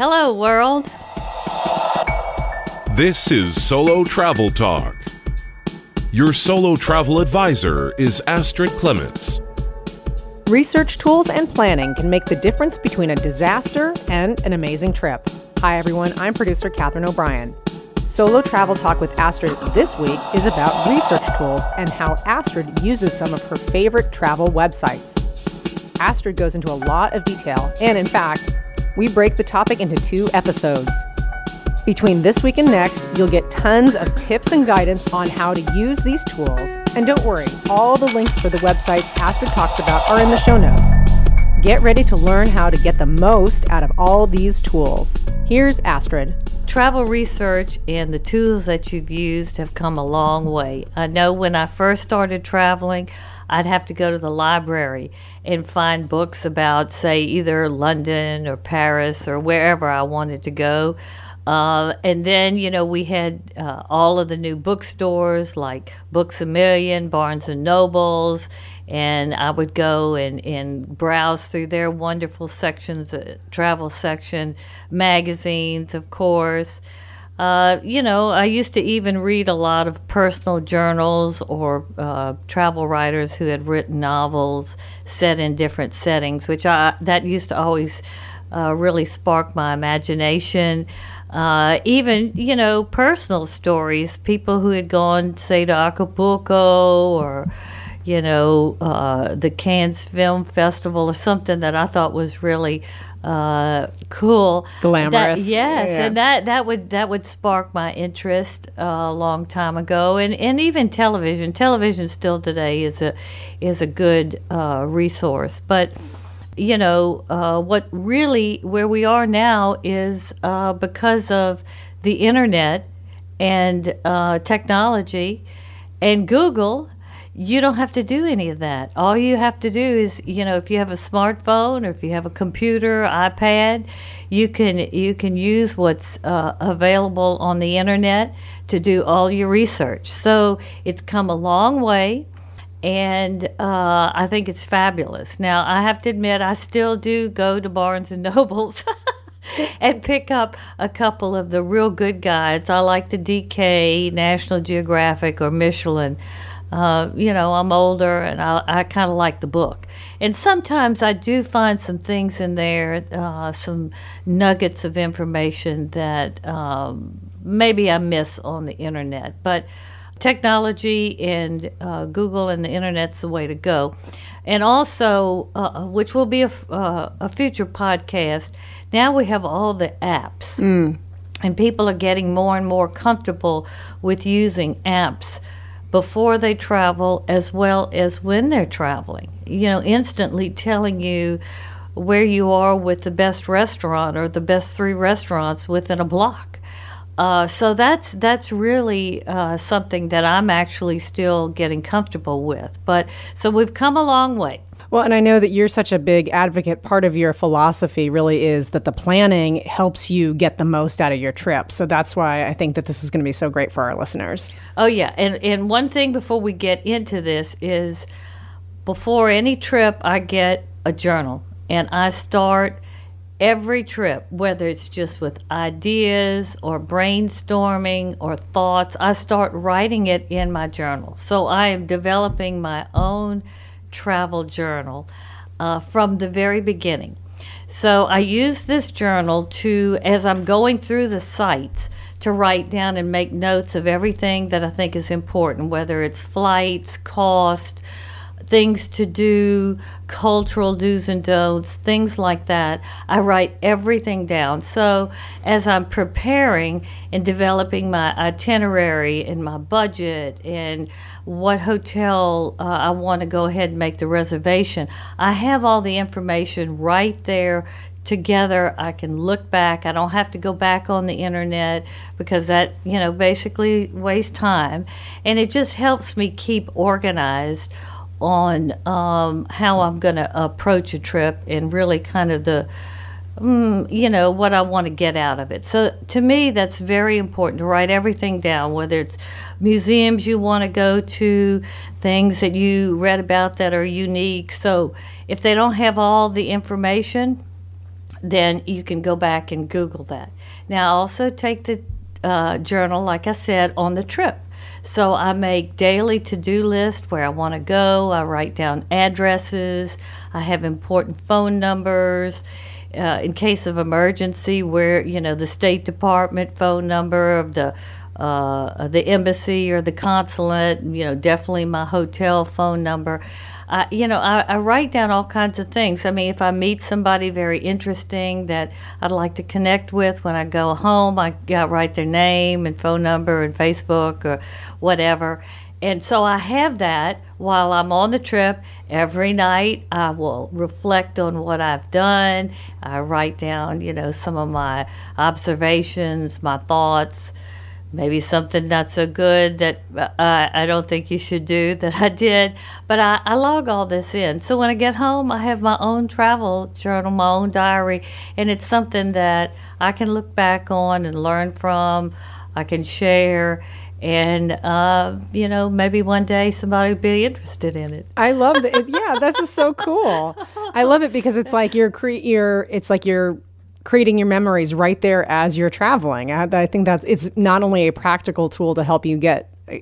Hello, world. This is Solo Travel Talk. Your solo travel advisor is Astrid Clements. Research tools and planning can make the difference between a disaster and an amazing trip. Hi, everyone. I'm producer Catherine O'Brien. Solo Travel Talk with Astrid this week is about research tools and how Astrid uses some of her favorite travel websites. Astrid goes into a lot of detail, and in fact, we break the topic into 2 episodes. Between this week and next, you'll get tons of tips and guidance on how to use these tools. And don't worry, all the links for the websites Astrid talks about are in the show notes. Get ready to learn how to get the most out of all these tools. Here's Astrid. Travel research and the tools that you've used have come a long way. I know when I first started traveling, I'd have to go to the library and find books about, say, either London or Paris or wherever I wanted to go. And then, we had all of the new bookstores like Books A Million, Barnes and Nobles, and I would go and browse through their wonderful sections, travel section, magazines, of course. I used to even read a lot of personal journals or travel writers who had written novels set in different settings, that used to always really spark my imagination. Even, personal stories, people who had gone, say, to Acapulco or, the Cannes Film Festival or something that I thought was really cool. Glamorous. Yes, yeah. and that would spark my interest a long time ago. And even television. Television still today is a good resource. But what really, where we are now is because of the internet and technology and Google, you don't have to do any of that. All you have to do is, if you have a smartphone or if you have a computer, iPad, you can use what's available on the internet to do all your research. So it's come a long way. And I think it's fabulous. Now, I have to admit, I still do go to Barnes and Nobles and pick up a couple of the real good guides. I like the DK, National Geographic, or Michelin. I'm older, and I kind of like the book. And sometimes I do find some things in there, some nuggets of information that maybe I miss on the internet. But technology and Google and the internet's the way to go. And also, which will be a future podcast, now we have all the apps. And people are getting more and more comfortable with using apps before they travel as well as when they're traveling. Instantly telling you where you are with the best restaurant or the best 3 restaurants within a block. So that's really something that I'm actually still getting comfortable with. So we've come a long way. Well, and I know that you're such a big advocate. Part of your philosophy really is that the planning helps you get the most out of your trip. So that's why I think that this is going to be so great for our listeners. Oh, yeah. And one thing before we get into this is before any trip, I get a journal. And I start every trip, whether it's just with ideas or brainstorming or thoughts, I start writing it in my journal. So I am developing my own travel journal from the very beginning. So I use this journal as I'm going through the sites, to write down and make notes of everything that I think is important, whether it's flights, cost, things to do, cultural do's and don'ts, things like that. I write everything down. So as I'm preparing and developing my itinerary and my budget and what hotel I want to go ahead and make the reservation, I have all the information right there together. I can look back. I don't have to go back on the internet because that, basically wastes time. And it just helps me keep organized on how I'm going to approach a trip and really kind of the, what I want to get out of it. So to me, that's very important to write everything down, whether it's museums you want to go to, things that you read about that are unique. So if they don't have all the information, then you can go back and Google that. Now, I also take the journal, like I said, on the trip. So I make daily to-do list where I want to go. I write down addresses. I have important phone numbers in case of emergency, where the State Department phone number of the embassy or the consulate. Definitely my hotel phone number. I write down all kinds of things. I mean, if I meet somebody very interesting that I'd like to connect with when I go home, I write their name and phone number and Facebook or whatever. And so I have that while I'm on the trip. Every night I will reflect on what I've done. I write down, some of my observations, my thoughts, maybe something not so good that I don't think you should do that I did. But I log all this in. So when I get home, I have my own travel journal, my own diary, and it's something that I can look back on and learn from. I can share. And, maybe one day somebody would be interested in it. I love that. Yeah, this is so cool. I love it because it's like you're creating your memories right there as you're traveling. I think it's not only a practical tool to help you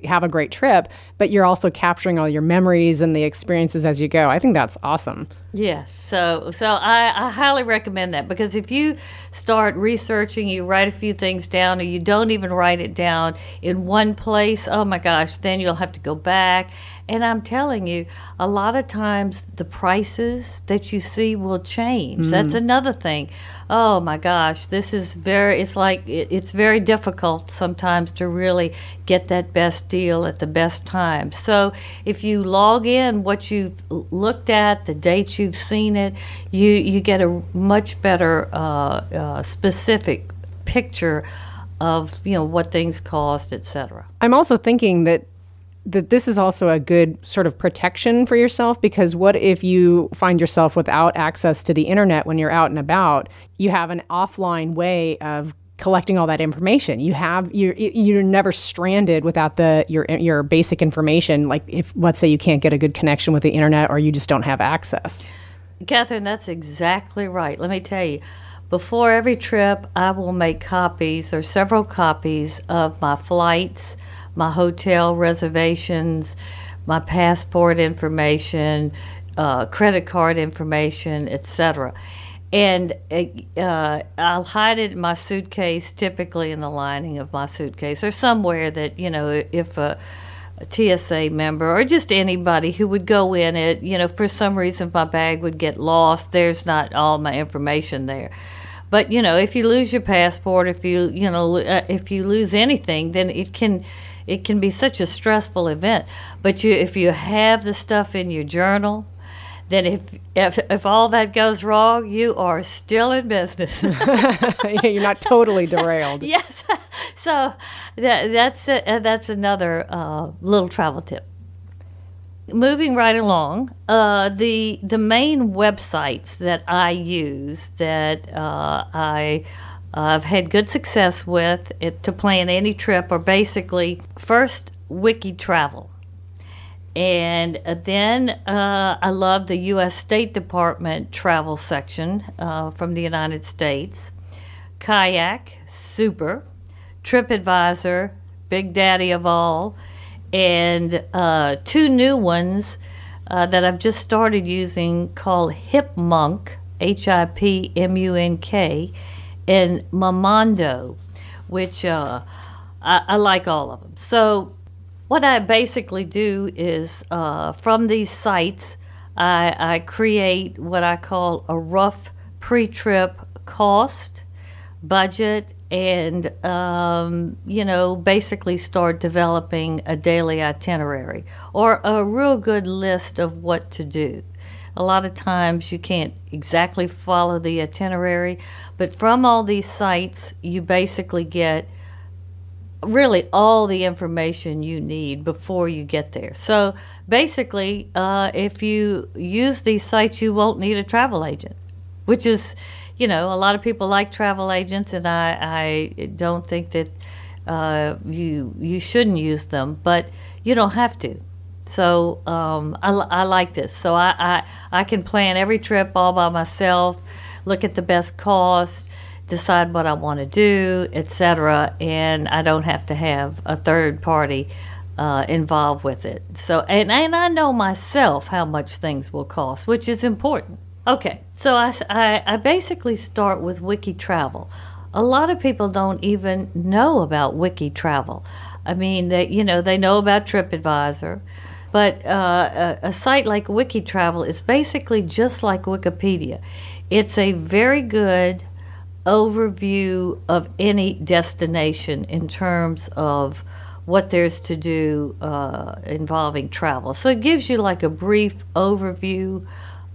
have a great trip, but you're also capturing all your memories and the experiences as you go. I think that's awesome. Yes. So I highly recommend that, because if you start researching, you write a few things down, or you don't even write it down in one place, oh my gosh, then you'll have to go back. And I'm telling you, a lot of times the prices that you see will change. That's another thing. Oh my gosh, it's very difficult sometimes to really get that best deal at the best time. So if you log in what you've looked at, the dates you've seen it, you get a much better specific picture of what things cost, etc. I'm also thinking that this is also a good sort of protection for yourself, because what if you find yourself without access to the internet when you're out and about? You have an offline way of collecting all that information. You're never stranded without your basic information. Like if, let's say, you can't get a good connection with the internet, or you just don't have access. Catherine, that's exactly right. Let me tell you, before every trip, I will make copies or several copies of my flights, my hotel reservations, my passport information, credit card information, etc. And I'll hide it in my suitcase, typically in the lining of my suitcase, or somewhere that, if a TSA member or just anybody who would go in it, for some reason my bag would get lost, there's not all my information there. But, if you lose your passport, if you lose anything, then it can be such a stressful event. But if you have the stuff in your journal, then if all that goes wrong, you are still in business. You're not totally derailed. Yes. So that's another little travel tip. Moving right along, the main websites that I use that I've had good success with to plan any trip are basically, first, Wiki Travel. And then I love the U.S. State Department travel section from the United States. Kayak, super. TripAdvisor, Big Daddy of all. And two new ones that I've just started using called Hipmunk, HIPMUNK, and Momondo, which I like all of them. So what I basically do is from these sites, I create what I call a rough pre-trip cost, budget, and basically start developing a daily itinerary or a real good list of what to do. A lot of times you can't exactly follow the itinerary, but from all these sites you basically get really all the information you need before you get there. So basically, if you use these sites, you won't need a travel agent, which is, a lot of people like travel agents, and I don't think that you shouldn't use them, but you don't have to. So I like this. So I can plan every trip all by myself, look at the best cost, decide what I want to do, etc., and I don't have to have a third party involved with it. So, and I know myself how much things will cost, which is important. Okay, so I basically start with Wiki Travel. A lot of people don't even know about Wiki Travel. I mean, they know about TripAdvisor, but a site like Wiki Travel is basically just like Wikipedia. It's a very good overview of any destination in terms of what there's to do involving travel. So it gives you like a brief overview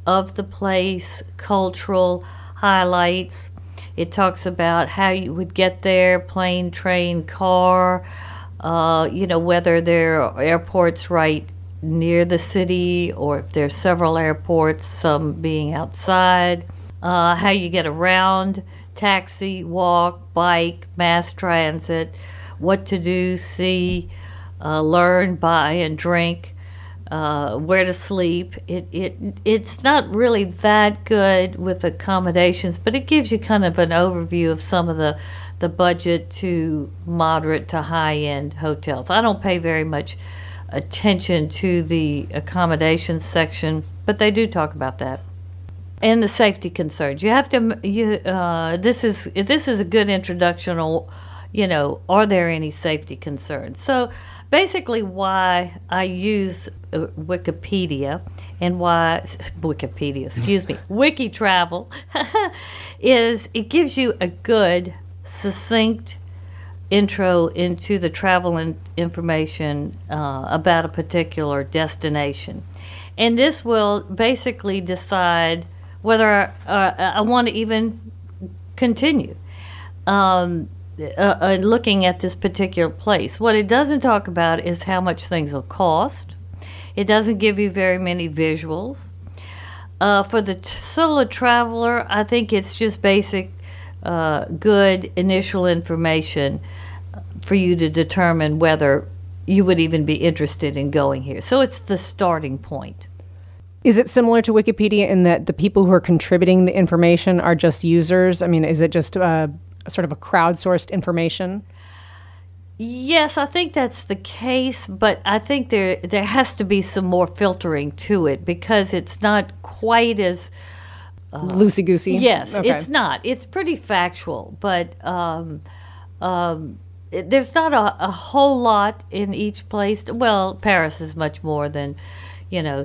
of the place, cultural highlights. It talks about how you would get there, plane, train, car, whether there are airports right near the city or if there's several airports, some being outside, how you get around, taxi, walk, bike, mass transit, what to do, see, learn, buy, and drink, where to sleep. It's not really that good with accommodations, but it gives you kind of an overview of some of the budget to moderate to high-end hotels. I don't pay very much attention to the accommodations section, but they do talk about that. And the safety concerns. You have to. This is a good introduction. Are there any safety concerns? So basically, why I use Wikipedia and why Wiki Travel is it gives you a good, succinct intro into the travel information about a particular destination, and this will basically decide whether I want to even continue looking at this particular place. What it doesn't talk about is how much things will cost. It doesn't give you very many visuals. For the solo traveler, I think it's just basic, good initial information for you to determine whether you would even be interested in going here. So it's the starting point. Is it similar to Wikipedia in that the people who are contributing the information are just users? I mean, is it just sort of a crowdsourced information? Yes, I think that's the case, but I think there has to be some more filtering to it because it's not quite as loosey-goosey? Yes, okay. It's not. It's pretty factual, but there's not a whole lot in each place. Well, Paris is much more than,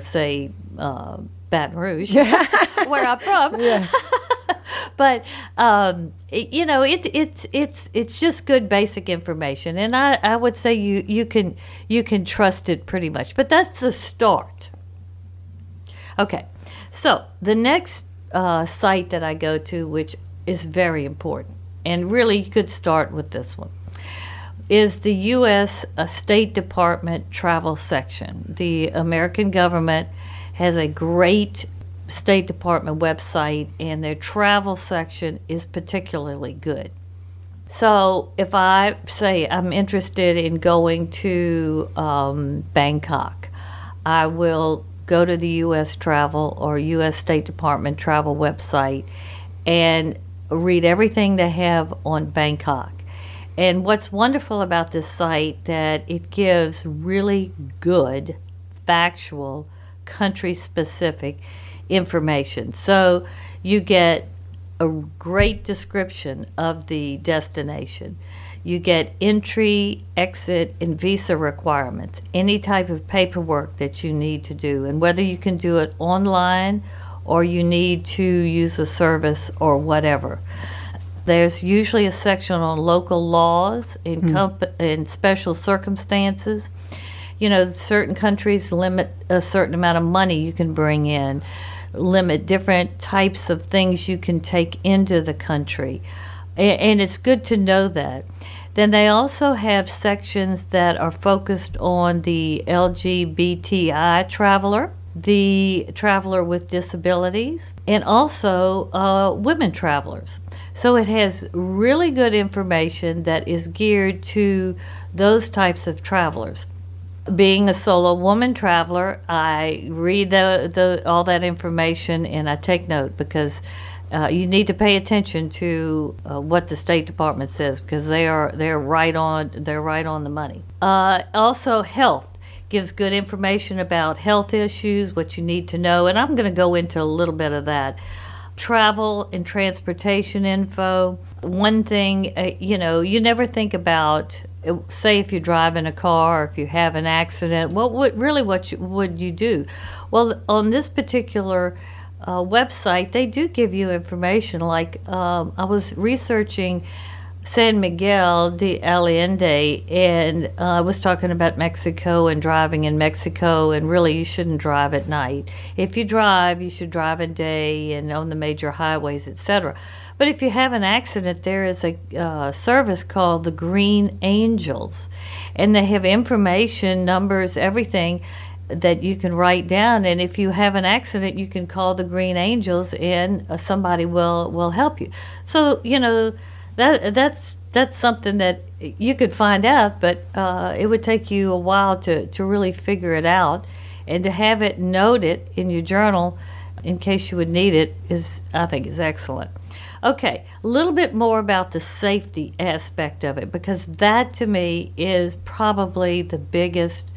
say, Baton Rouge, where I'm from. Yeah. But it's just good basic information, and I would say you can trust it pretty much. But that's the start. Okay, so the next site that I go to, which is very important, and really you could start with this one, is the U.S. State Department travel section. The American government has a great State Department website, and their travel section is particularly good. So if I say I'm interested in going to Bangkok, I will go to the U.S. Travel or U.S. State Department travel website and read everything they have on Bangkok. And what's wonderful about this site that it gives really good, factual, country-specific information. So you get a great description of the destination. You get entry, exit, and visa requirements, any type of paperwork that you need to do, and whether you can do it online or you need to use a service or whatever. There's usually a section on local laws in special circumstances. Certain countries limit a certain amount of money you can bring in, limit different types of things you can take into the country. And it's good to know that. Then they also have sections that are focused on the LGBTI traveler, the traveler with disabilities, and also women travelers. So it has really good information that is geared to those types of travelers. Being a solo woman traveler, I read all that information and I take note because you need to pay attention to what the State Department says, because they're right on the money. Also, health gives good information about health issues, what you need to know, and I'm going to go into a little bit of that. Travel and transportation info. One thing, you never think about, say if you drive in a car or if you have an accident, would you do? Well, on this particular website, they do give you information. Like I was researching San Miguel de Allende, and I was talking about Mexico and driving in Mexico, and really you shouldn't drive at night. If you drive, you should drive at day and on the major highways, etc. But if you have an accident, there is a service called the Green Angels, and they have information, numbers, everything that you can write down. And if you have an accident, you can call the Green Angels, and somebody will help you. So that's something that you could find out, but it would take you a while to really figure it out, and to have it noted in your journal in case you would need it I think is excellent. Okay, a little bit more about the safety aspect of it, because that to me is probably the biggest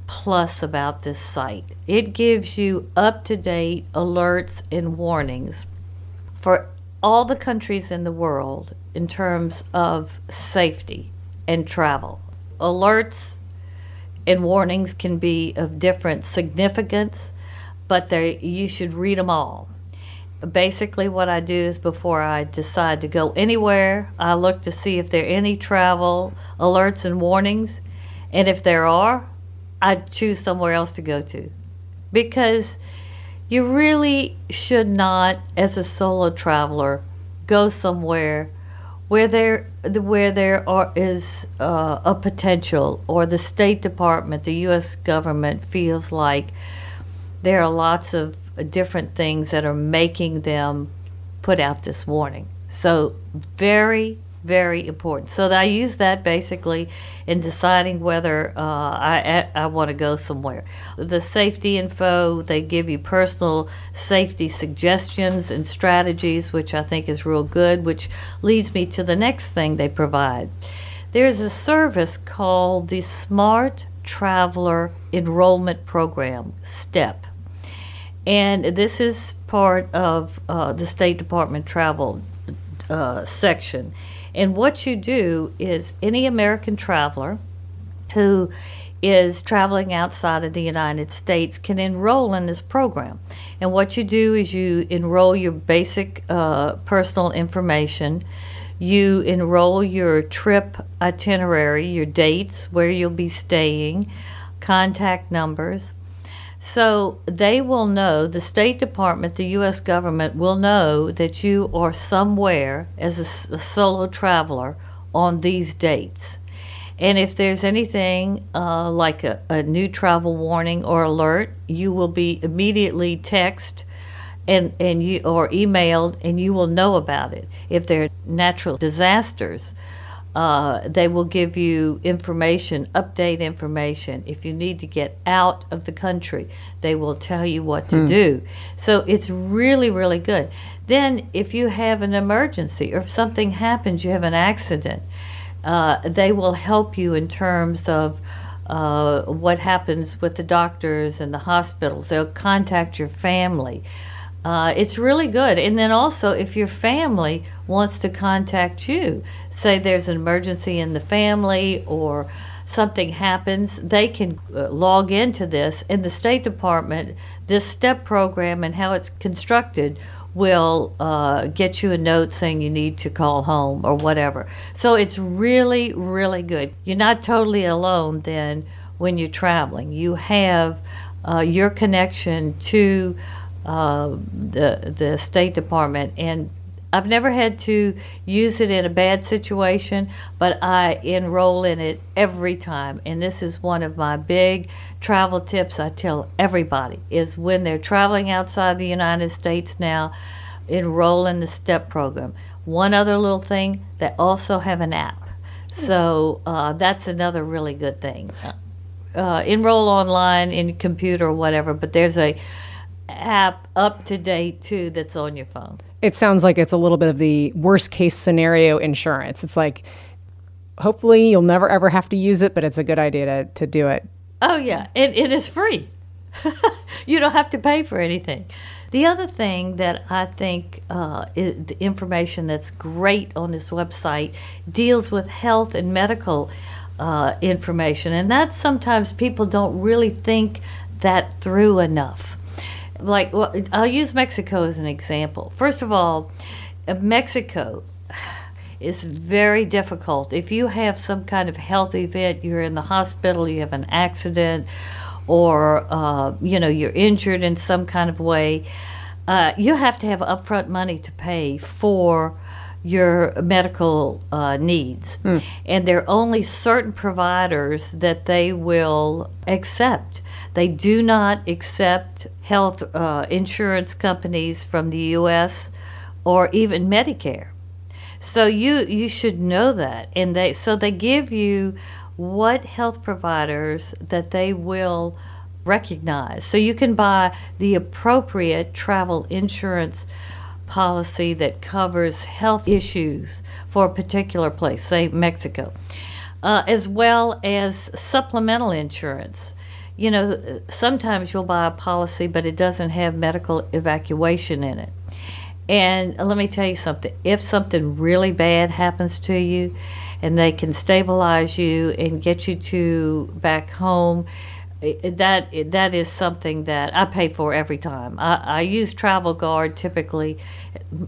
plus about this site. It gives you up-to-date alerts and warnings for all the countries in the world in terms of safety and travel. Alerts and warnings can be of different significance, but you should read them all. Basically what I do is, before I decide to go anywhere, I look to see if there are any travel alerts and warnings, and if there are, I choose somewhere else to go to. Because you really should not, as a solo traveler, go somewhere where there is a potential, or the State Department, the U.S. government feels like there are lots of different things that are making them put out this warning. So very, very important. So I use that basically in deciding whether I want to go somewhere. The safety info, they give you personal safety suggestions and strategies, which I think is real good, which leads me to the next thing they provide. There's a service called the Smart Traveler Enrollment Program, STEP. And this is part of the State Department travel section. And what you do is, any American traveler who is traveling outside of the United States can enroll in this program. And what you do is you enroll your basic personal information. You enroll your trip itinerary, your dates, where you'll be staying, contact numbers. So they will know, the State Department, the U.S. government will know that you are somewhere as a solo traveler on these dates. And if there's anything like a new travel warning or alert, you will be immediately texted or emailed, and you will know about it. If there are natural disasters, they will give you information, update information. If you need to get out of the country, they will tell you what to do. So it's really, really good. Then if you have an emergency, or if something happens, you have an accident, they will help you in terms of what happens with the doctors and the hospitals. They'll contact your family. It's really good. And then also, if your family wants to contact you, say there's an emergency in the family or something happens, they can log into this, and the State Department, this STEP program and how it's constructed, will get you a note saying you need to call home or whatever. So it's really, really good. You're not totally alone then when you're traveling. You have your connection to the State Department, and I've never had to use it in a bad situation, but I enroll in it every time. And this is one of my big travel tips I tell everybody, is when they're traveling outside the United States now, enroll in the STEP program. One other little thing, they also have an app. So that's another really good thing. Enroll online in computer or whatever, but there's app up to date too that's on your phone. It sounds like it's a little bit of the worst case scenario insurance. It's like, hopefully you'll never ever have to use it, but it's a good idea to do it. Oh, yeah. And it is free. You don't have to pay for anything. The other thing that I think is the information that's great on this website deals with health and medical information. And that's sometimes people don't really think that through enough. Like, well, I'll use Mexico as an example. First of all, Mexico is very difficult. If you have some kind of health event, you're in the hospital, you have an accident, or you're injured in some kind of way, you have to have upfront money to pay for your medical needs. And there are only certain providers that they will accept. They do not accept health insurance companies from the U.S. or even Medicare. So you should know that. And they give you what health providers that they will recognize. So you can buy the appropriate travel insurance policy that covers health issues for a particular place, say Mexico, as well as supplemental insurance. You know, sometimes you'll buy a policy, but it doesn't have medical evacuation in it. And let me tell you something. If something really bad happens to you and they can stabilize you and get you to back home, that is something that I pay for every time. I use Travel Guard typically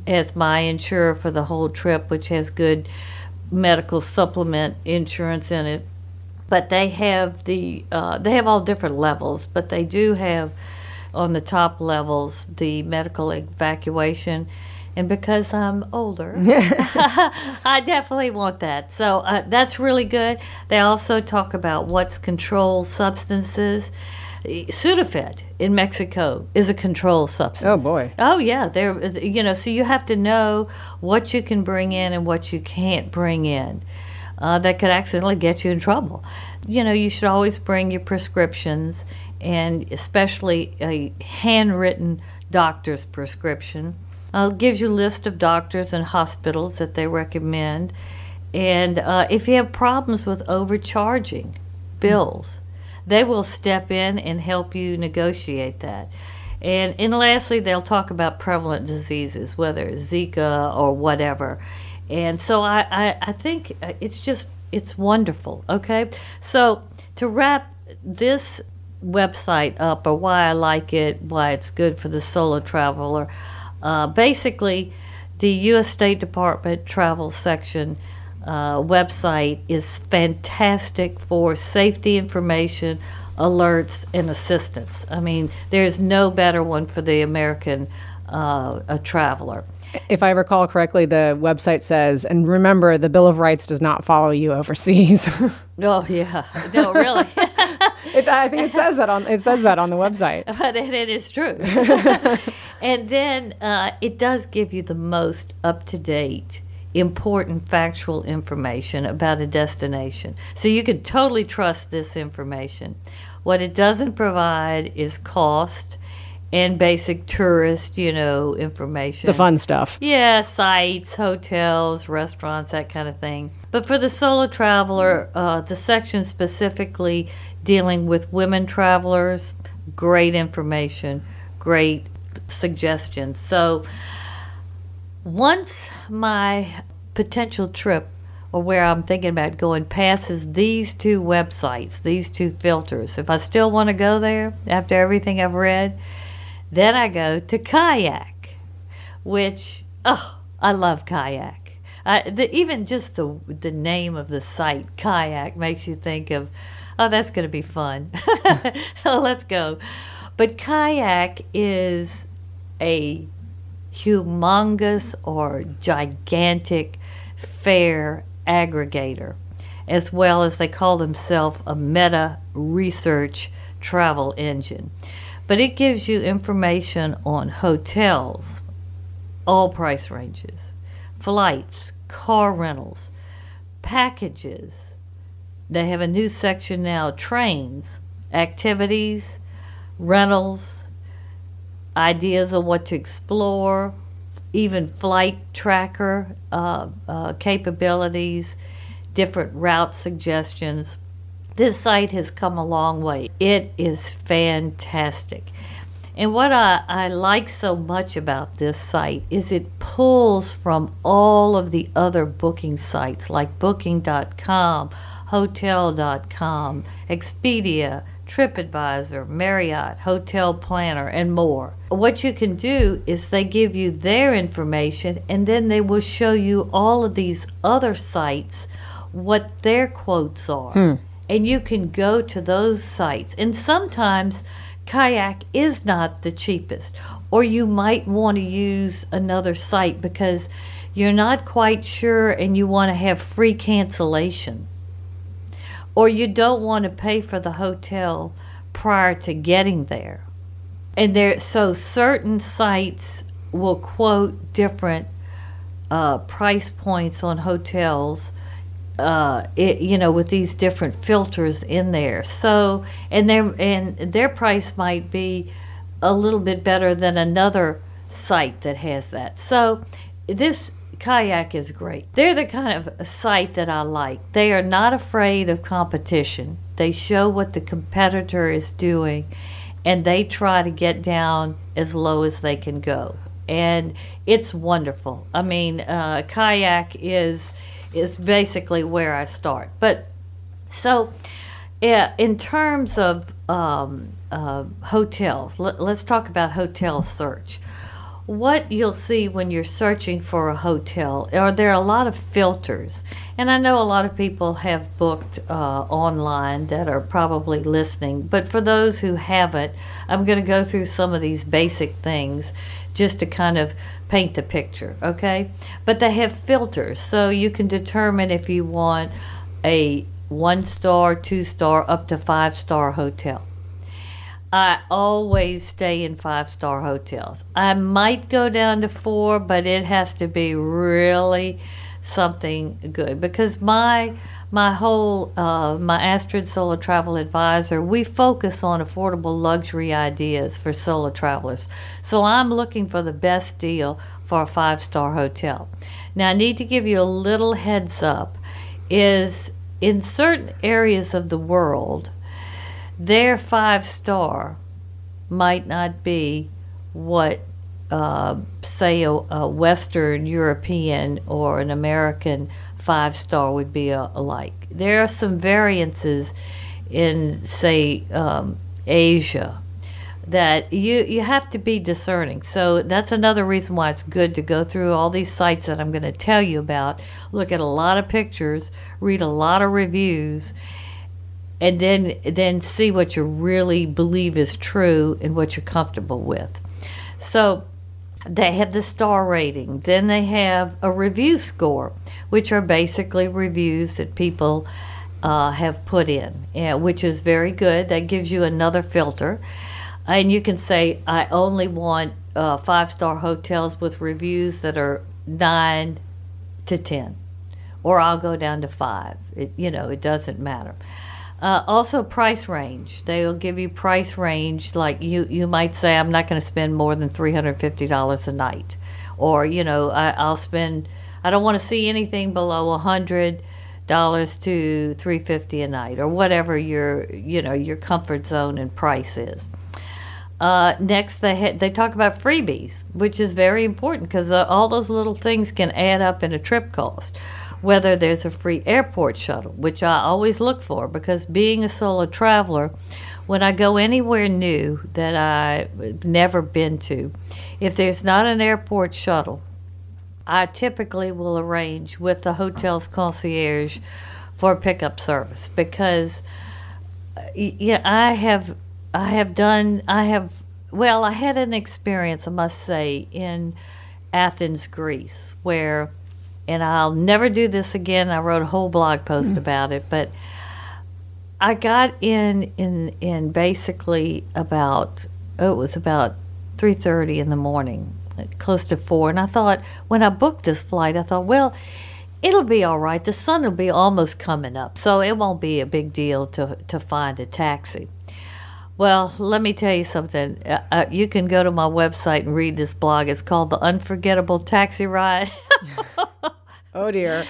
as my insurer for the whole trip, which has good medical supplement insurance in it. But they have they have all different levels, but they do have on the top levels the medical evacuation. And because I'm older, I definitely want that. So that's really good. They also talk about what's controlled substances. Sudafed in Mexico is a controlled substance. Oh, boy. Oh, yeah. So you have to know what you can bring in and what you can't bring in. That could accidentally get you in trouble. You should always bring your prescriptions, and especially a handwritten doctor's prescription. It gives you a list of doctors and hospitals that they recommend. And if you have problems with overcharging bills, they will step in and help you negotiate that. And lastly, they'll talk about prevalent diseases, whether it's Zika or whatever. And so I think it's wonderful, okay? So to wrap this website up, or why I like it, why it's good for the solo traveler, basically, the U.S. State Department travel section website is fantastic for safety information, alerts, and assistance. I mean, there's no better one for the American traveler. If I recall correctly, the website says, and remember, the Bill of Rights does not follow you overseas. Oh, yeah. No, really. I think it says that on the website. But it is true. And then it does give you the most up-to-date, important factual information about a destination. So you can totally trust this information. What it doesn't provide is cost and basic tourist, information. The fun stuff. Yeah, sites, hotels, restaurants, that kind of thing. But for the solo traveler, the section specifically dealing with women travelers, great information, great suggestions. So once my potential trip, or where I'm thinking about going, passes these two websites, these two filters, if I still want to go there after everything I've read, then I go to Kayak, which, I love Kayak. Even just the name of the site, Kayak, makes you think of, that's going to be fun. Let's go. But Kayak is a humongous or gigantic fare aggregator, as well as they call themselves a meta research travel engine. But it gives you information on hotels, all price ranges, flights, car rentals, packages. They have a new section now, trains, activities, rentals, ideas on what to explore, even flight tracker capabilities, different route suggestions. This site has come a long way. It is fantastic. And what I like so much about this site is it pulls from all of the other booking sites like Booking.com, Hotel.com, Expedia, TripAdvisor, Marriott, Hotel Planner, and more. What you can do is they give you their information, and then they will show you all of these other sites, what their quotes are. And you can go to those sites. And sometimes kayak is not the cheapest, or you might want to use another site because you're not quite sure and you want to have free cancellation, or you don't want to pay for the hotel prior to getting there. And so certain sites will quote different price points on hotels, with these different filters in there. So, and their price might be a little bit better than another site that has that. So, this kayak is great. They're the kind of site that I like. They are not afraid of competition. They show what the competitor is doing, and they try to get down as low as they can go. And it's wonderful. I mean, kayak is basically where I start. But so, in terms of hotels, let's talk about hotel search. What you'll see when you're searching for a hotel there are a lot of filters. And I know a lot of people have booked online that are probably listening. But for those who haven't, I'm going to go through some of these basic things just to kind of paint the picture, okay? But they have filters, so you can determine if you want a 1-star, 2-star, up to 5-star hotel. I always stay in 5-star hotels. I might go down to 4, but it has to be really something good, because my Astrid Solo Travel Advisor, we focus on affordable luxury ideas for solo travelers. So I'm looking for the best deal for a 5-star hotel. Now I need to give you a little heads up, is in certain areas of the world, their 5-star might not be what say a Western European or an American 5-star would be alike. There are some variances in, say, Asia that you have to be discerning. So that's another reason why it's good to go through all these sites that I'm going to tell you about, look at a lot of pictures, read a lot of reviews, and then see what you really believe is true and what you're comfortable with. So they have the star rating. Then they have a review score, which are basically reviews that people have put in, which is very good. That gives you another filter. And you can say, I only want 5-star hotels with reviews that are 9 to 10. Or I'll go down to 5. It doesn't matter. Also price range. They'll give you price range, like you might say, I'm not going to spend more than $350 a night. Or, I don't want to see anything below $100 to $350 a night, or whatever your comfort zone and price is. Next, they talk about freebies, which is very important because all those little things can add up in a trip cost. Whether there's a free airport shuttle, which I always look for, because being a solo traveler, when I go anywhere new that I've never been to, if there's not an airport shuttle, I typically will arrange with the hotel's concierge for a pickup service, because I had an experience, I must say, in Athens, Greece, where, and I'll never do this again, I wrote a whole blog post about it, but I got in basically about 3:30 in the morning, close to 4, and I thought, when I booked this flight, I thought, well, it'll be all right, the sun will be almost coming up, so it won't be a big deal to find a taxi. Well, let me tell you something. You can go to my website and read this blog. It's called The Unforgettable Taxi Ride. Oh, dear.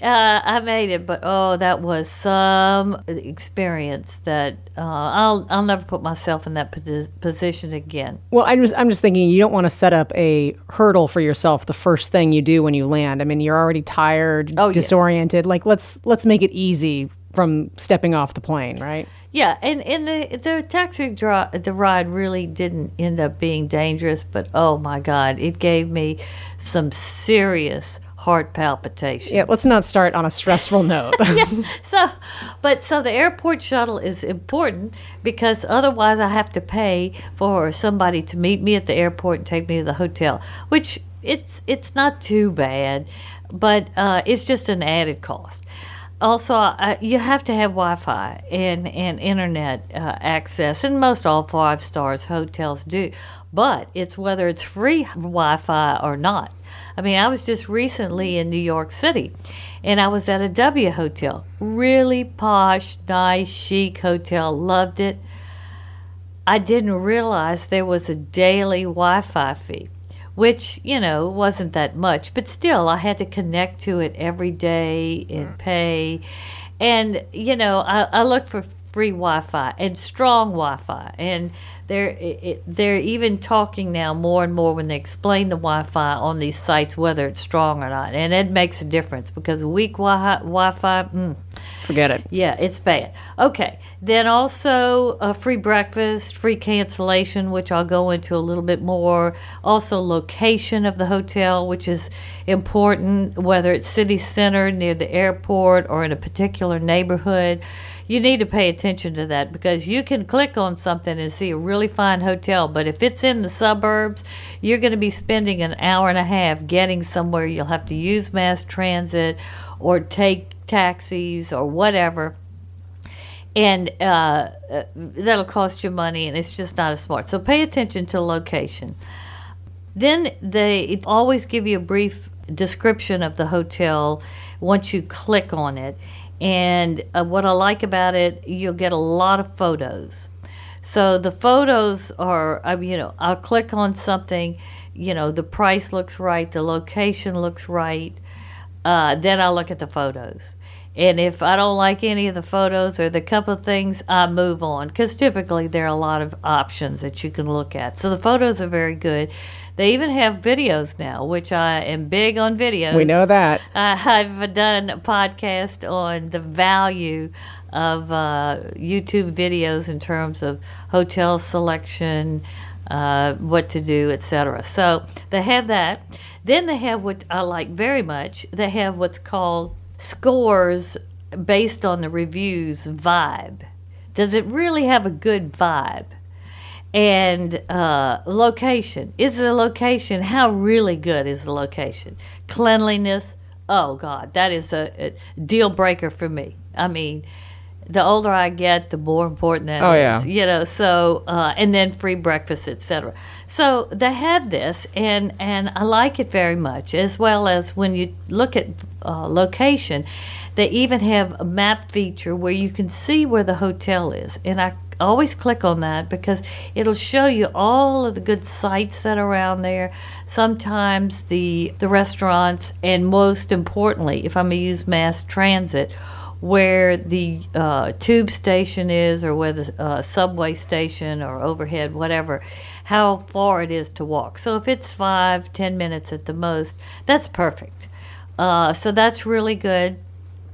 I made it, but that was some experience that I'll never put myself in that position again. Well, I'm just thinking you don't want to set up a hurdle for yourself the first thing you do when you land. I mean, you're already tired, disoriented. Yes. Like let's make it easy from stepping off the plane, right? Yeah, and the taxi the ride really didn't end up being dangerous, but oh my God, it gave me some serious heart palpitations. Yeah, let's not start on a stressful note. So the airport shuttle is important because otherwise I have to pay for somebody to meet me at the airport and take me to the hotel, which it's not too bad, but it's just an added cost. Also, you have to have Wi-Fi and internet access, and most all 5 stars hotels do. But it's whether it's free Wi-Fi or not. I mean, I was just recently in New York City, and I was at a W hotel. Really posh, nice, chic hotel. Loved it. I didn't realize there was a daily Wi-Fi fee, which, wasn't that much. But still, I had to connect to it every day and pay. And, I look for free Wi-Fi and strong Wi-Fi. And they're even talking now more and more when they explain the Wi-Fi on these sites, whether it's strong or not. And it makes a difference because weak Wi-Fi, forget it. Yeah, it's bad. Okay, then also a free breakfast, free cancellation, which I'll go into a little bit more. Also location of the hotel, which is important, whether it's city center, near the airport, or in a particular neighborhood. You need to pay attention to that because you can click on something and see a really fine hotel, but if it's in the suburbs, you're going to be spending an hour and a half getting somewhere. You'll have to use mass transit or take taxis or whatever, and that'll cost you money, and it's just not as smart. So pay attention to location. Then they always give you a brief description of the hotel once you click on it. And what I like about it, you'll get a lot of photos. So the photos are, I'll click on something, the price looks right, the location looks right, then I'll look at the photos. And if I don't like any of the photos or the couple of things, I move on, because typically there are a lot of options that you can look at. So the photos are very good. They even have videos now, which I am big on videos. We know that. I've done a podcast on the value of YouTube videos in terms of hotel selection, what to do, etc. So they have that. Then they have what I like very much. They have what's called scores based on the reviews vibe. Does it really have a good vibe? And location. Is the location, how really good is the location? Cleanliness, oh God, that is a deal breaker for me. I mean, the older I get, the more important that is. Yeah. So, and then free breakfast, etc. So they have this, and I like it very much, as well as when you look at location, they even have a map feature where you can see where the hotel is. And I always click on that because it'll show you all of the good sites that are around there, sometimes the restaurants, and most importantly, if I'm going to use mass transit, where the tube station is, or where the subway station or overhead, whatever, how far it is to walk. So if it's 5-10 minutes at the most, that's perfect. So that's really good.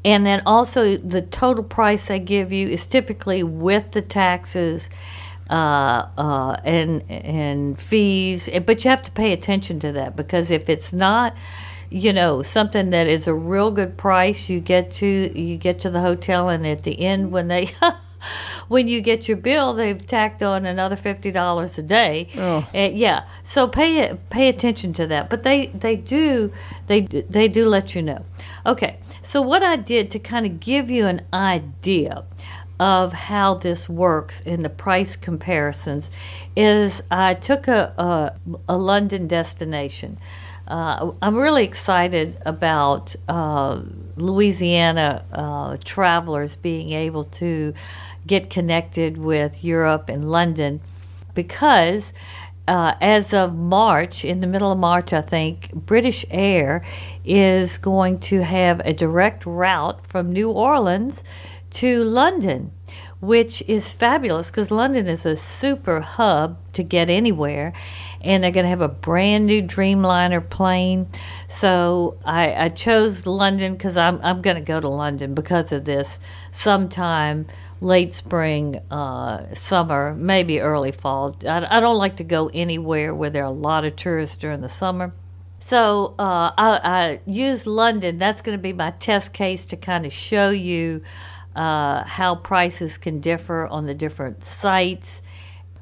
And then also the total price they give you is typically with the taxes and fees, but you have to pay attention to that, because if it's not, something that is a real good price, you get to the hotel, and at the end when they when you get your bill, they've tacked on another $50 a day. Oh. Yeah, so pay attention to that. But they do let you know. Okay, so what I did to kind of give you an idea of how this works in the price comparisons is I took a London destination. I'm really excited about Louisiana travelers being able to get connected with Europe and London because as of March, in the middle of March, I think, British Air is going to have a direct route from New Orleans to London, which is fabulous because London is a super hub to get anywhere. And they're going to have a brand new Dreamliner plane. So I chose London because I'm going to go to London because of this sometime late spring, summer, maybe early fall. I don't like to go anywhere where there are a lot of tourists during the summer. So I used London. That's going to be my test case to kind of show you how prices can differ on the different sites.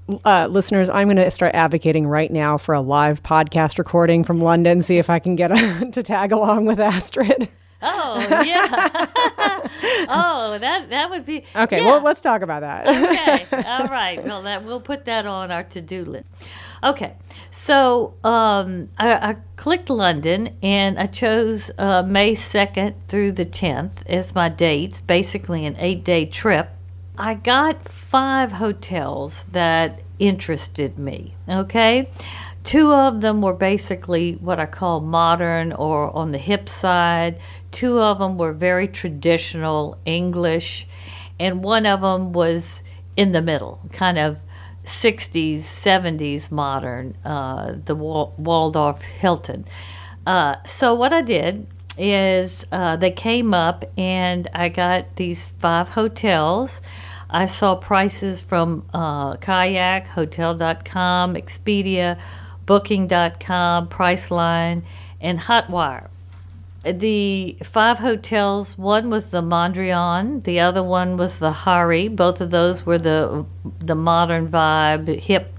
Listeners, I'm going to start advocating right now for a live podcast recording from London, see if I can get to tag along with Astrid. Oh, yeah. Oh, that would be... Okay, yeah. well, let's talk about that. Okay, all right. Well, we'll put that on our to-do list. Okay, so I clicked London, and I chose May 2nd through the 10th as my dates, basically an 8-day trip. I got 5 hotels that interested me, okay? 2 of them were basically what I call modern or on the hip side. 2 of them were very traditional English, and 1 of them was in the middle, kind of 60s, 70s modern, the Waldorf Hilton. So what I did is they came up and I got these 5 hotels. I saw prices from Kayak, Hotel.com, Expedia, Booking.com, Priceline, and Hotwire. The 5 hotels, one was the Mondrian, the other one was the Hari. Both of those were the modern vibe, hip,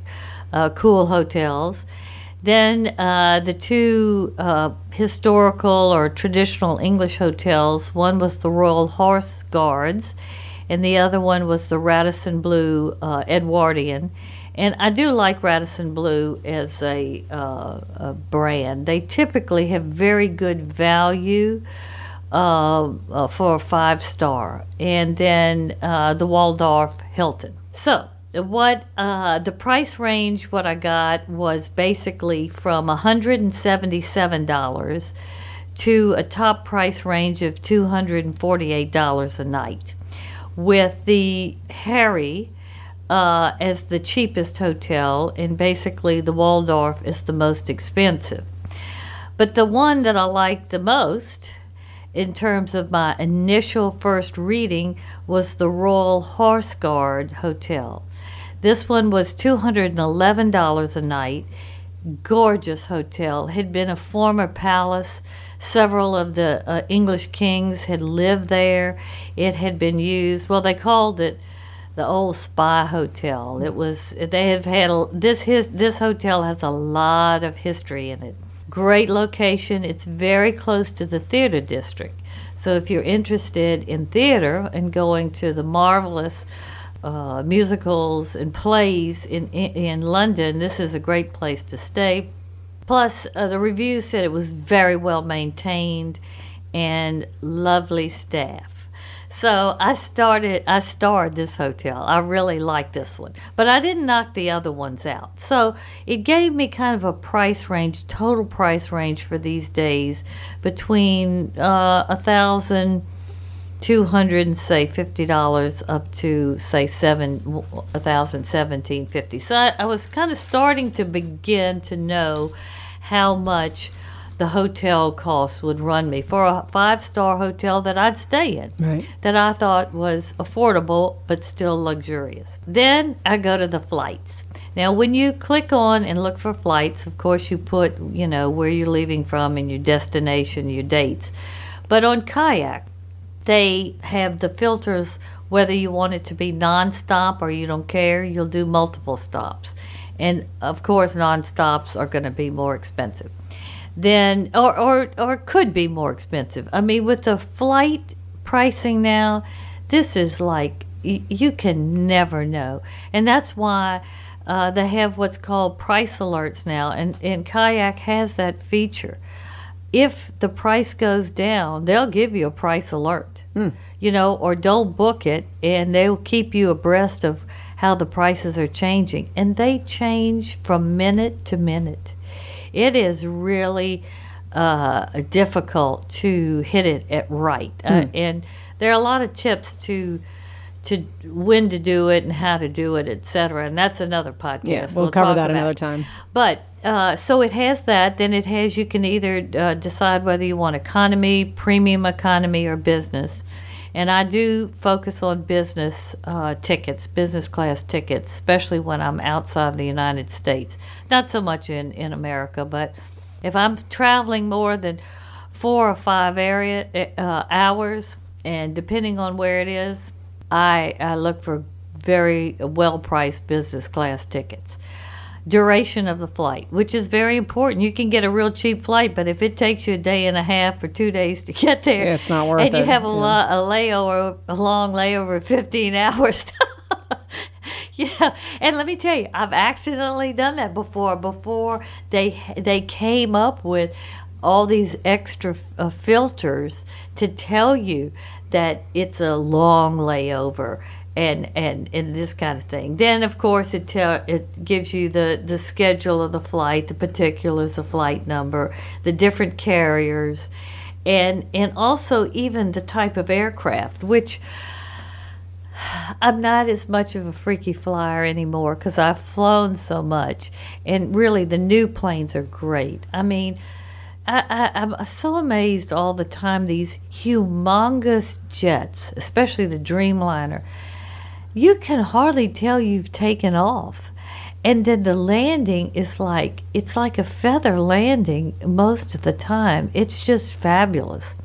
cool hotels. Then the 2 historical or traditional English hotels, one was the Royal Horse Guards, and the other one was the Radisson Blu Edwardian. And I do like Radisson Blu as a brand. They typically have very good value for a 5-star. And then the Waldorf Hilton. So what the price range, what I got was basically from $177 to a top price range of $248 a night, with the Hari as the cheapest hotel, and basically the Waldorf is the most expensive. But the one that I liked the most in terms of my initial first reading was the Royal Horse Guard Hotel. This one was $211 a night. Gorgeous hotel. Had been a former palace. Several of the English kings had lived there. It had been used, well, they called it the old spy hotel. It was, they have had, this hotel has a lot of history in it. Great location. It's very close to the theater district. So if you're interested in theater and going to the marvelous musicals and plays in London, this is a great place to stay. Plus, the reviews said it was very well maintained and lovely staff. So I starred this hotel. I really like this one. But I didn't knock the other ones out. So it gave me kind of a price range, total price range for these days between $1,200 and say $50 up to say $1,017.50. So I was kind of starting to begin to know how much the hotel cost would run me for a 5-star hotel that I'd stay in, right, that I thought was affordable but still luxurious. Then I go to the flights. Now, when you click on and look for flights, of course you put, where you're leaving from and your destination, your dates. But on Kayak, they have the filters whether you want it to be non-stop or you don't care. You'll do multiple stops. And, of course, non-stops are going to be more expensive. Then, or could be more expensive. I mean, with the flight pricing now, this is like, you can never know. And that's why they have what's called price alerts now, and Kayak has that feature. If the price goes down, they'll give you a price alert, or don't book it, and they'll keep you abreast of how the prices are changing. And they change from minute to minute. It is really difficult to hit it at right. And there are a lot of tips to when to do it and how to do it, etc. And that's another podcast. Yeah, we'll cover that another time. But so it has that. Then it has, you can either decide whether you want economy, premium economy, or business. And I do focus on business tickets, business class tickets, especially when I'm outside the United States. Not so much in America, but if I'm traveling more than 4 or 5 hours, and depending on where it is, I look for very well-priced business class tickets. Duration of the flight, which is very important. You can get a real cheap flight, but if it takes you a day and a half or 2 days to get there, it's not worth it. And you have a long layover of 15 hours. Yeah, and let me tell you, I've accidentally done that before. Before they came up with all these extra filters to tell you that it's a long layover and this kind of thing. Then, of course, it gives you the schedule of the flight, the particulars, the flight number, the different carriers, and also even the type of aircraft, which I'm not as much of a freaky flyer anymore because I've flown so much. And really, the new planes are great. I mean, I'm so amazed all the time, these humongous jets, especially the Dreamliner. You can hardly tell you've taken off. And then the landing is it's like a feather landing most of the time. It's just fabulous.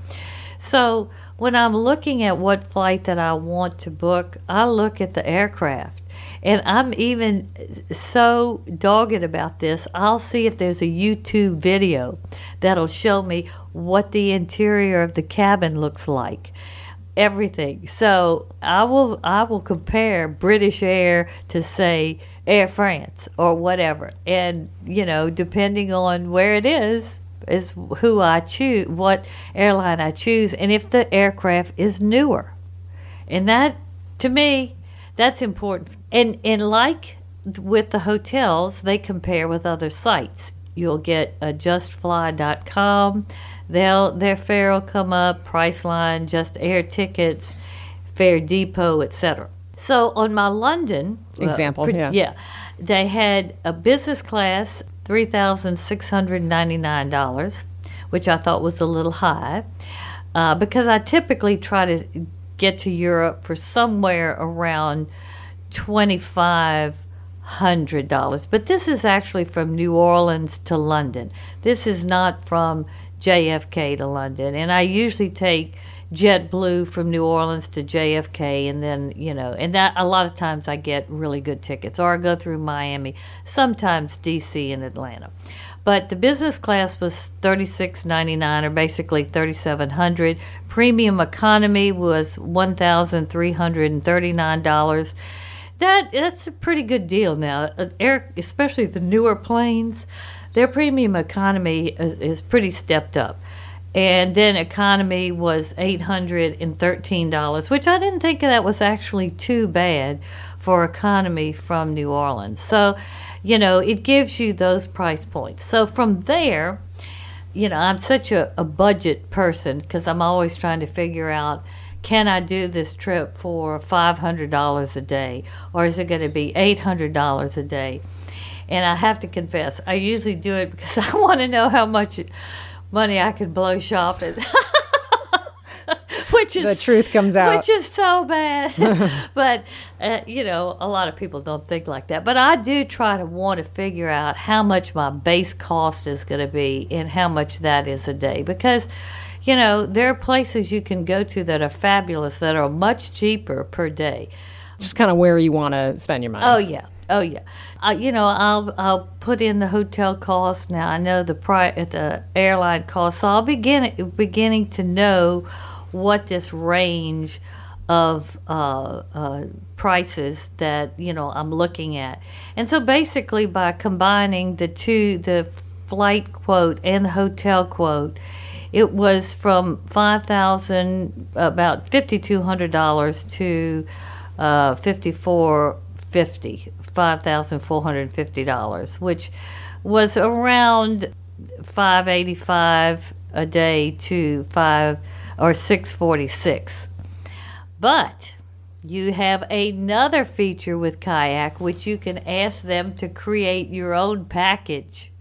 So when I'm looking at what flight that I want to book, I look at the aircraft. And I'm even so dogged about this, I'll see if there's a YouTube video that'll show me what the interior of the cabin looks like. Everything. So I will compare British Air to, say, Air France or whatever. And, depending on where it is who I choose, what airline I choose, and if the aircraft is newer. And that, to me, that's important. And like with the hotels, they compare with other sites. You'll get justfly.com. Their fare will come up, Priceline, Just Air Tickets, Fare Depot, etc. So on my London example, they had a business class, $3,699, which I thought was a little high, because I typically try to get to Europe for somewhere around $2,500. But this is actually from New Orleans to London. This is not from JFK to London. And I usually take JetBlue from New Orleans to JFK, and then, and that a lot of times I get really good tickets, or I go through Miami, sometimes DC and Atlanta. But the business class was $36.99, or basically $3,700. Premium economy was $1,339. That's a pretty good deal now. Especially the newer planes, their premium economy is pretty stepped up. And then economy was $813, which I didn't think that was actually too bad for economy from New Orleans. So, it gives you those price points. So from there, I'm such a budget person because I'm always trying to figure out, can I do this trip for $500 a day, or is it going to be $800 a day? And I have to confess, I usually do it because I want to know how much money I can blow shopping. Which is, the truth comes out. Which is so bad. But, a lot of people don't think like that. But I do try to want to figure out how much my base cost is going to be and how much that is a day. Because, there are places you can go to that are fabulous, that are much cheaper per day. Just kind of where you want to spend your money. Oh, yeah. I'll put in the hotel cost. Now I know the airline cost, so I'll beginning to know what this range of prices that I'm looking at. And so basically, by combining the two, the flight quote and the hotel quote, it was from about $5,200 to $5,450, which was around $585 a day to $646. But you have another feature with Kayak, which you can ask them to create your own package,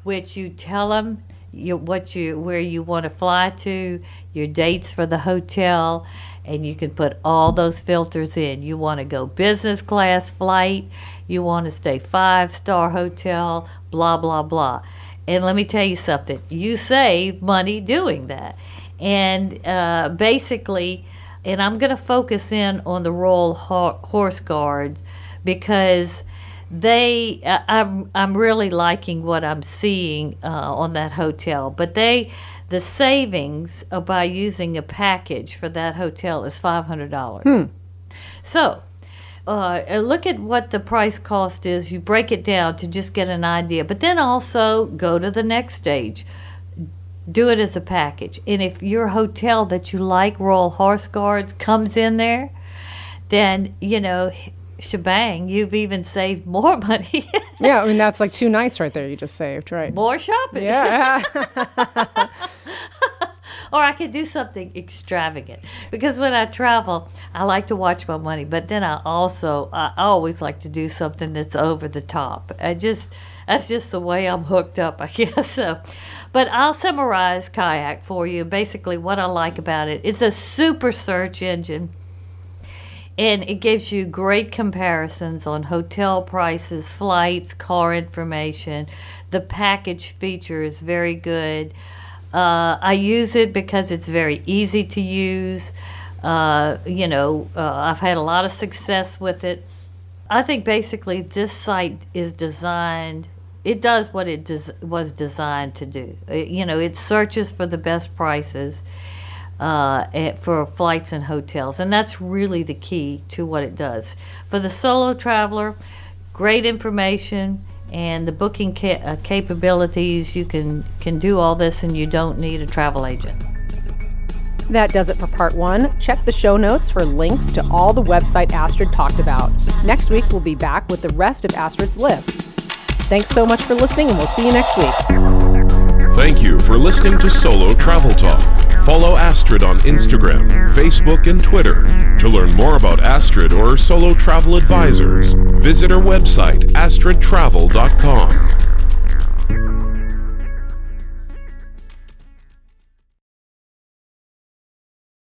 which you tell them where you want to fly to, your dates for the hotel, and you can put all those filters in. You want to go business class flight, you want to stay 5-star hotel, blah, blah, blah. And let me tell you something, you save money doing that. And basically, and I'm going to focus in on the Royal Horse Guards, because I'm really liking what I'm seeing on that hotel. But the savings by using a package for that hotel is $500. So look at what the price cost is. You break it down to just get an idea. But then also go to the next stage. Do it as a package. And if your hotel that you like, Royal Horse Guards, comes in there, then, shebang, you've even saved more money. Yeah, I mean, that's like 2 nights right there you just saved, right? More shopping. Yeah. Or I could do something extravagant. Because when I travel, I like to watch my money. But then I always like to do something that's over the top. That's just the way I'm hooked up, I guess. So, but I'll summarize Kayak for you. Basically, what I like about it, it's a super search engine. And it gives you great comparisons on hotel prices, flights, car information. The package feature is very good. I use it because it's very easy to use. I've had a lot of success with it. I think basically this site is designed, it does what it was designed to do. It searches for the best prices for flights and hotels, and that's really the key to what it does. For the solo traveler, great information, and the booking capabilities. You can do all this, and you don't need a travel agent. That does it for part 1. Check the show notes for links to all the website Astrid talked about. Next week, we'll be back with the rest of Astrid's list. Thanks so much for listening, and we'll see you next week. Thank you for listening to Solo Travel Talk. Follow Astrid on Instagram, Facebook, and Twitter. To learn more about Astrid or Solo Travel Advisors, visit her website, astridtravel.com.